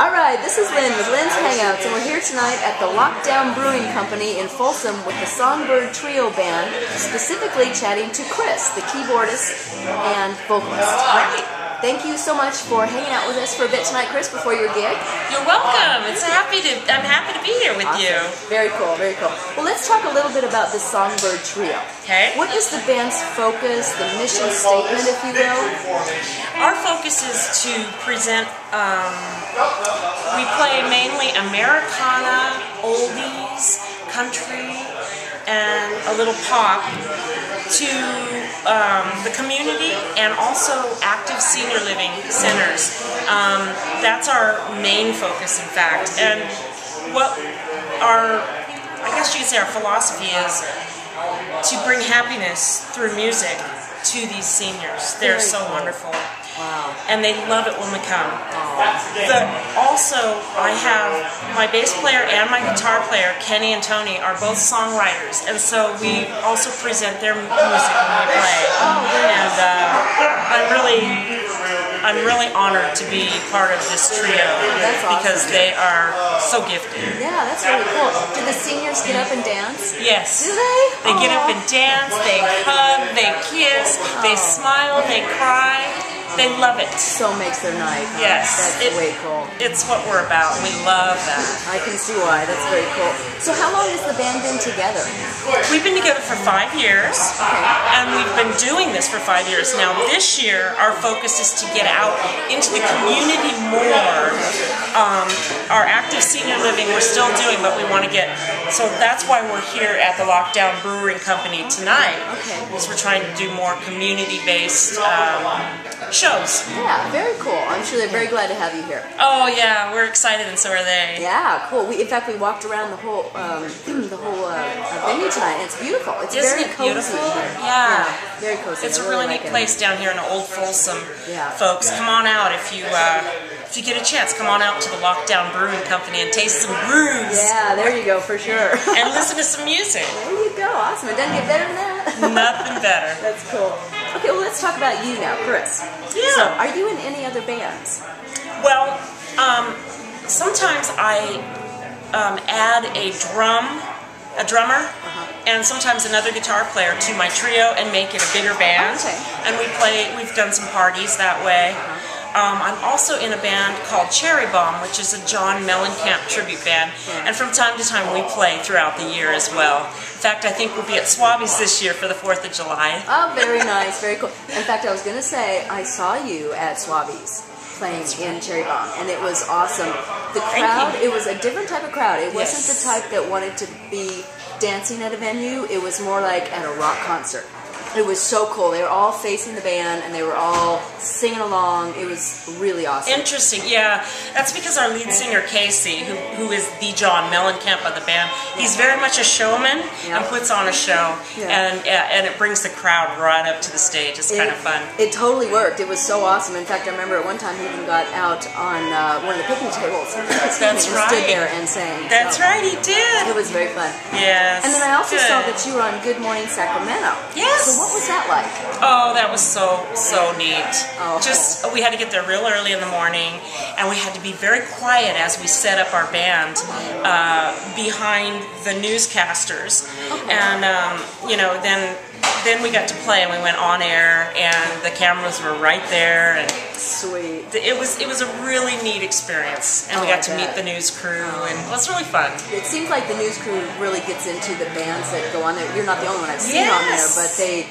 Alright, this is Lynn with Lynns Hangouts, and we're here tonight at the Lockdown Brewing Company in Folsom with the Songbird Trio band, specifically chatting to Chris, the keyboardist and vocalist. Right. Thank you so much for hanging out with us for a bit tonight, Chris, before your gig. You're welcome. I'm happy to be here with you. Very cool, very cool. Well, let's talk a little bit about the Songbird Trio. Okay. What is the band's focus, the mission statement, if you will? Our focus is to present, we play mainly Americana, oldies, country, and a little pop to the community and also active senior living centers. That's our main focus, in fact. And what I guess you could say our philosophy is to bring happiness through music to these seniors. They're so wonderful. Wow. And they love it when we come. Also, I have my bass player and my guitar player, Kenny and Tony, are both songwriters, and so we also present their music when we play. And I'm really honored to be part of this trio because they are so gifted. Yeah, that's really cool. Do the seniors get up and dance? Yes. Do they? They get up and dance, they hug, they kiss, they smile, they cry. They love it. So makes their night. Huh? Yes. That's way cool. It's what we're about. We love that. I can see why. That's very cool. So how long has the band been together? We've been together for 5 years. Okay. And we've been doing this for 5 years. Now this year, our focus is to get out into the community more. Our active senior living we're still doing, but we want to get, so that's why we're here at the Lockdown Brewing Company tonight. Okay. Because we're trying to do more community-based shows. Yeah, very cool. I'm sure they're very glad to have you here. Oh yeah, we're excited, and so are they. Yeah, cool. In fact, we walked around the whole venue tonight, and it's beautiful. It's Isn't very it cozy. beautiful? Yeah, very cozy. It's I a really like neat it. place down here in Old Folsom. Yeah. Folks, come on out if you get a chance. Come on out to the Lockdown Brewing Company and taste some brews. Yeah, there you go, for sure. And listen to some music. There you go. Awesome. It doesn't get better than that. Nothing better. That's cool. Okay, well, let's talk about you now, Chris. Yeah. So, are you in any other bands? Well, sometimes I add a drummer, and sometimes another guitar player to my trio and make it a bigger band. Okay. And we've done some parties that way. I'm also in a band called Cherry Bomb, which is a John Mellencamp tribute band, and from time to time we play throughout the year as well. In fact, I think we'll be at Swabby's this year for the 4th of July. Oh, very nice, very cool. In fact, I was going to say, I saw you at Swabby's playing in Cherry Bomb, and it was awesome. The crowd, it was a different type of crowd. It wasn't the type that wanted to be dancing at a venue. It was more like at a rock concert. It was so cool. They were all facing the band, and they were all singing along. It was really awesome. Interesting, yeah. That's because our lead singer, Casey, who is the John Mellencamp of the band, he's very much a showman and puts on a show, and it brings the crowd right up to the stage. It's kind of fun. It totally worked. It was so awesome. In fact, I remember at one time he even got out on one of the picnic tables. That's right. Stood there and sang. That's right, he did. It was very fun. Yes. And then I also saw that you were on Good Morning Sacramento. Yes. So what was that like? Oh, that was so neat. Oh. Just, we had to get there real early in the morning, and we had to be very quiet as we set up our band behind the newscasters. Okay. And you know, then we got to play, and we went on air, and the cameras were right there, and sweet. It was a really neat experience, and we got to meet the news crew, and it was really fun. It seems like the news crew really gets into the bands that go on there. You're not the only one I've seen on there, but they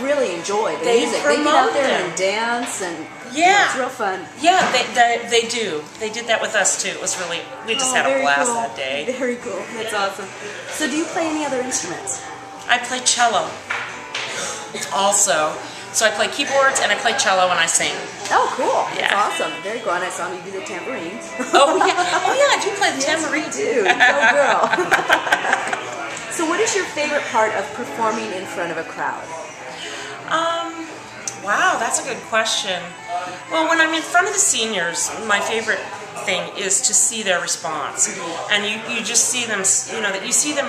really enjoy the music. They get out there and dance, and it's real fun. Yeah, they do. They did that with us too. It was really, we just had a blast that day. Very cool. That's awesome. So do you play any other instruments? I play cello also. So I play keyboards and I play cello and I sing. Oh, cool. Yeah. That's awesome. Very cool. And I saw you do the tambourine. Oh, yeah. Oh, yeah, I do play the tambourine. Yes, you do. Go girl. So what is your favorite part of performing in front of a crowd? Wow, that's a good question. Well, when I'm in front of the seniors, my favorite thing is to see their response. And you just see them, you know, that you see them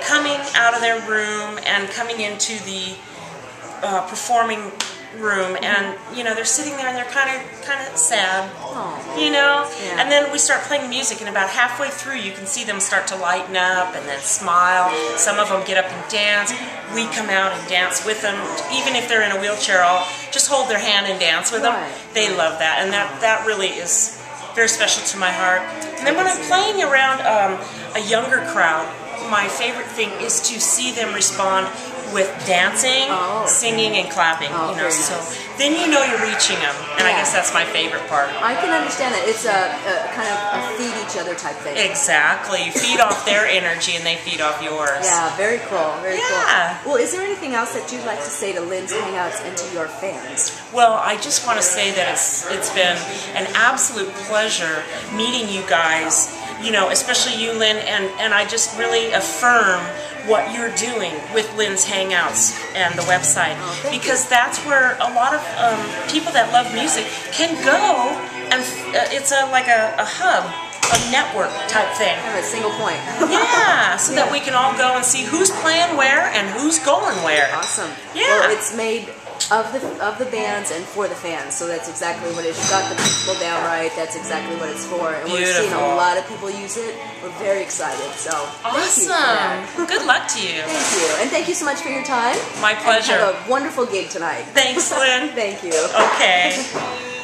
coming out of their room and coming into the performing room, and you know, they're sitting there and they're kind of sad, you know. Yeah. And then we start playing music, and about halfway through, you can see them start to lighten up and then smile. Some of them get up and dance. We come out and dance with them, even if they're in a wheelchair. I'll just hold their hand and dance with them. They love that, and that really is very special to my heart. And then when I'm playing around a younger crowd, my favorite thing is to see them respond with dancing, singing, and clapping. You know, so then you know you're reaching them, and I guess that's my favorite part. I can understand that. It's a kind of a feed each other type thing. Exactly. You feed off their energy, and they feed off yours. Yeah, very cool. Very cool. Well, is there anything else that you'd like to say to Lynns Hangouts and to your fans? Well, I just want to say that it's been an absolute pleasure meeting you guys. You know, especially you, Lynn, and I just really affirm what you're doing with Lynns Hangouts and the website, because that's where a lot of people that love music can go, and it's like a hub, a network type thing. Kind of a single point. Yeah, so that we can all go and see who's playing where and who's going where. Awesome. Yeah. Well, it's made of the bands and for the fans, so that's exactly what it is. You got the principle down right. That's exactly what it's for, and we're seeing a lot of people use it. We're very excited. So awesome. Thank you for that. Good luck to you. Thank you, and thank you so much for your time. My pleasure. And have a wonderful gig tonight. Thanks, Lynn. Thank you. Okay.